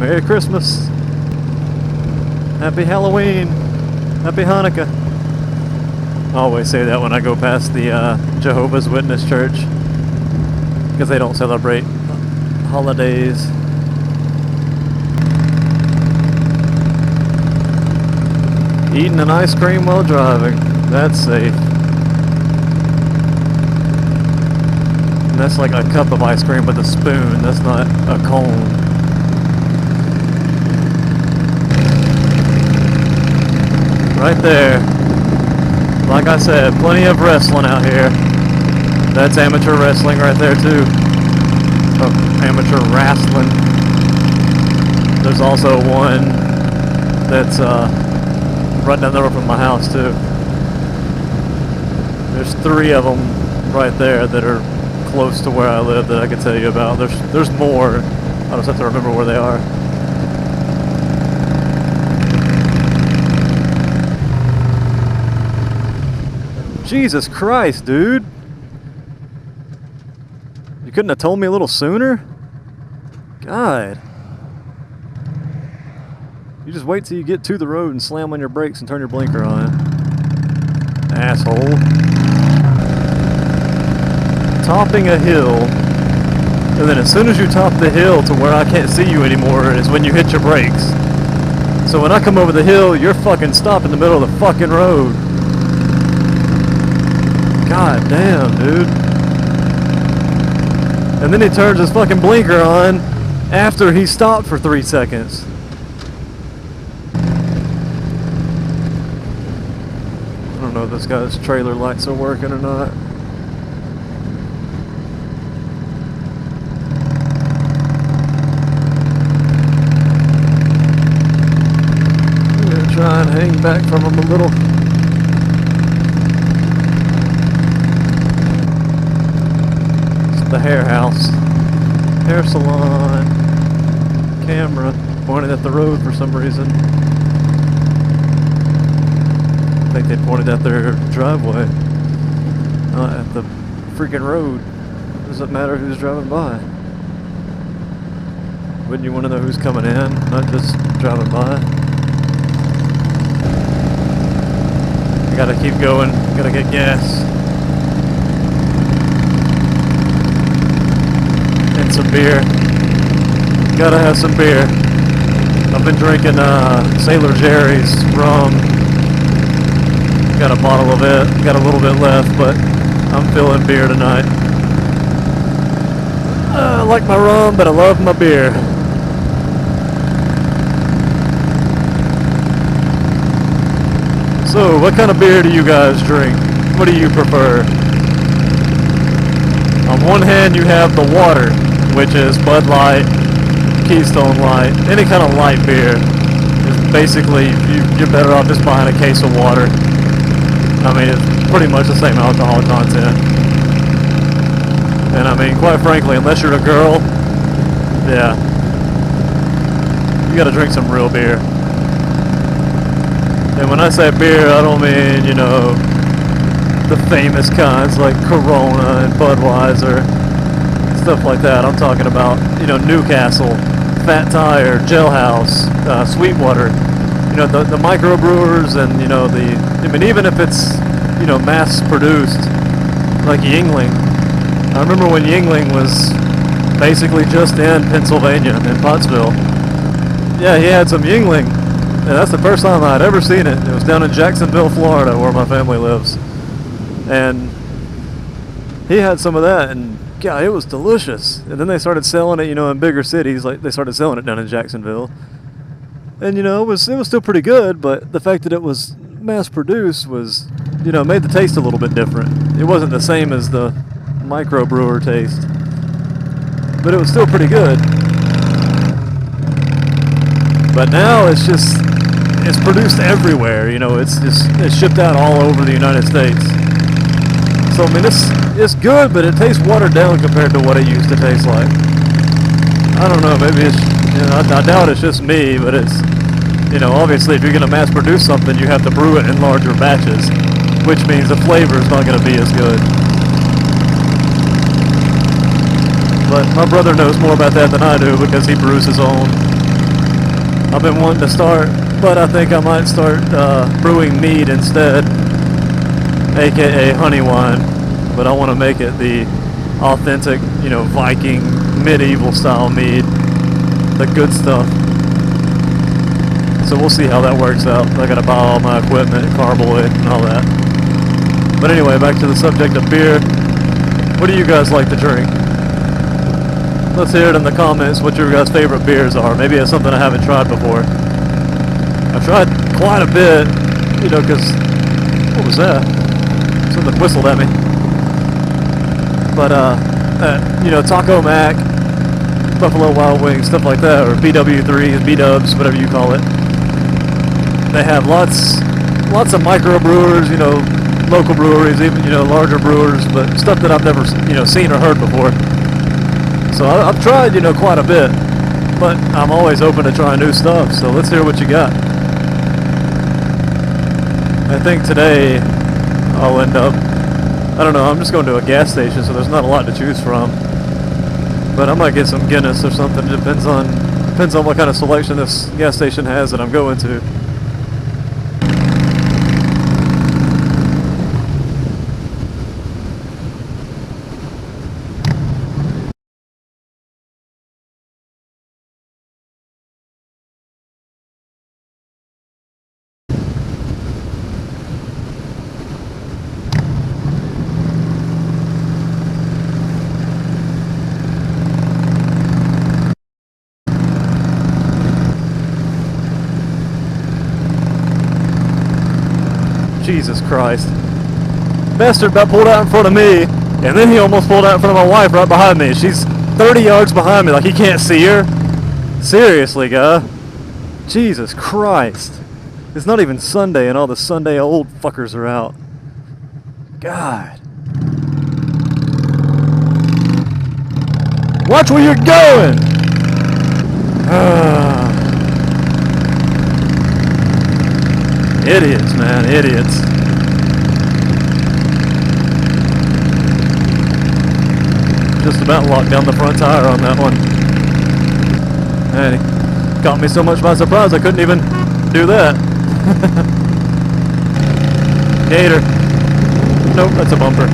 Merry Christmas. Happy Halloween. Happy Hanukkah. I always say that when I go past the Jehovah's Witness church, because they don't celebrate holidays. Eating an ice cream while driving. That's safe. And that's like a cup of ice cream with a spoon. That's not a cone. Right there. Like I said, plenty of wrestling out here. That's amateur wrestling right there too. Oh, amateur wrestling. There's also one that's right down the road from my house too. There's 3 of them right there that are close to where I live that I can tell you about. There's more. I just have to remember where they are. Jesus Christ, dude. You couldn't have told me a little sooner? God. You just wait till you get to the road and slam on your brakes and turn your blinker on. Asshole. Topping a hill, and then as soon as you top the hill to where I can't see you anymore is when you hit your brakes. So when I come over the hill, you're fucking stopped in the middle of the fucking road. God damn, dude. And then he turns his fucking blinker on after he stopped for 3 seconds. I don't know if this guy's trailer lights are working or not. I'm gonna try and hang back from him a little. It's the hair house. Hair salon. Camera pointed at the road for some reason. I think they pointed at their driveway, not at the freaking road. Doesn't matter who's driving by. Wouldn't you want to know who's coming in, not just driving by? I gotta keep going, gotta get gas. And some beer. Gotta have some beer. I've been drinking Sailor Jerry's rum. Got a bottle of it, got a little bit left, but I'm feeling beer tonight. I like my rum, but I love my beer. So, what kind of beer do you guys drink? What do you prefer? On one hand, you have the water, which is Bud Light, Keystone Light, any kind of light beer. It's basically, you're better off just buying a case of water. I mean, it's pretty much the same alcohol content. And I mean, quite frankly, unless you're a girl, yeah, you gotta drink some real beer. And when I say beer, I don't mean, you know, the famous kinds like Corona and Budweiser, stuff like that. I'm talking about, you know, Newcastle, Fat Tire, Jailhouse, Sweetwater. You know, the microbrewers and, you know, I mean, even if it's, you know, mass produced, like Yingling. I remember when Yingling was basically just in Pennsylvania, in Pottsville. Yeah, he had some Yingling. And that's the first time I'd ever seen it. It was down in Jacksonville, Florida, where my family lives. And he had some of that, and God, it was delicious. And then they started selling it, you know, in bigger cities. Like, they started selling it down in Jacksonville. And, you know, it was still pretty good, but the fact that it was mass-produced was, you know, made the taste a little bit different. It wasn't the same as the microbrewer taste, but it was still pretty good. But now it's produced everywhere, you know, it's shipped out all over the United States. So, I mean, it's good, but it tastes watered down compared to what it used to taste like. I don't know, maybe it's, you know, I doubt it's just me, but it's, you know, obviously if you're going to mass produce something, you have to brew it in larger batches, which means the flavor is not going to be as good. But my brother knows more about that than I do because he brews his own. I've been wanting to start, but I think I might start brewing mead instead, aka honey wine. But I want to make it the authentic, you know, Viking medieval style mead, the good stuff. So we'll see how that works out. I gotta buy all my equipment, carboy, and all that. But anyway, back to the subject of beer. What do you guys like to drink? Let's hear it in the comments what your guys' favorite beers are. Maybe it's something I haven't tried before. I've tried quite a bit, you know, because, what was that? Something whistled at me. But, you know, Taco Mac, Buffalo Wild Wings, stuff like that, or BW3, B-dubs, whatever you call it. They have lots of microbrewers, you know, local breweries, even, you know, larger brewers, but stuff that I've never, you know, seen or heard before. So I've tried, you know, quite a bit, but I'm always open to trying new stuff, so let's hear what you got. I think today I'll end up, I don't know, I'm just going to a gas station, so there's not a lot to choose from. But I might get some Guinness or something. It depends on what kind of selection this gas station has that I'm going to. Jesus Christ. Bastard about pulled out in front of me, and then he almost pulled out in front of my wife right behind me. She's 30 yards behind me, like he can't see her. Seriously, guy. Jesus Christ. It's not even Sunday, and all the Sunday old fuckers are out. God. Watch where you're going! Idiots, man, idiots. Just about locked down the front tire on that one. And it caught me so much by surprise I couldn't even do that. Gator. Nope, that's a bumper.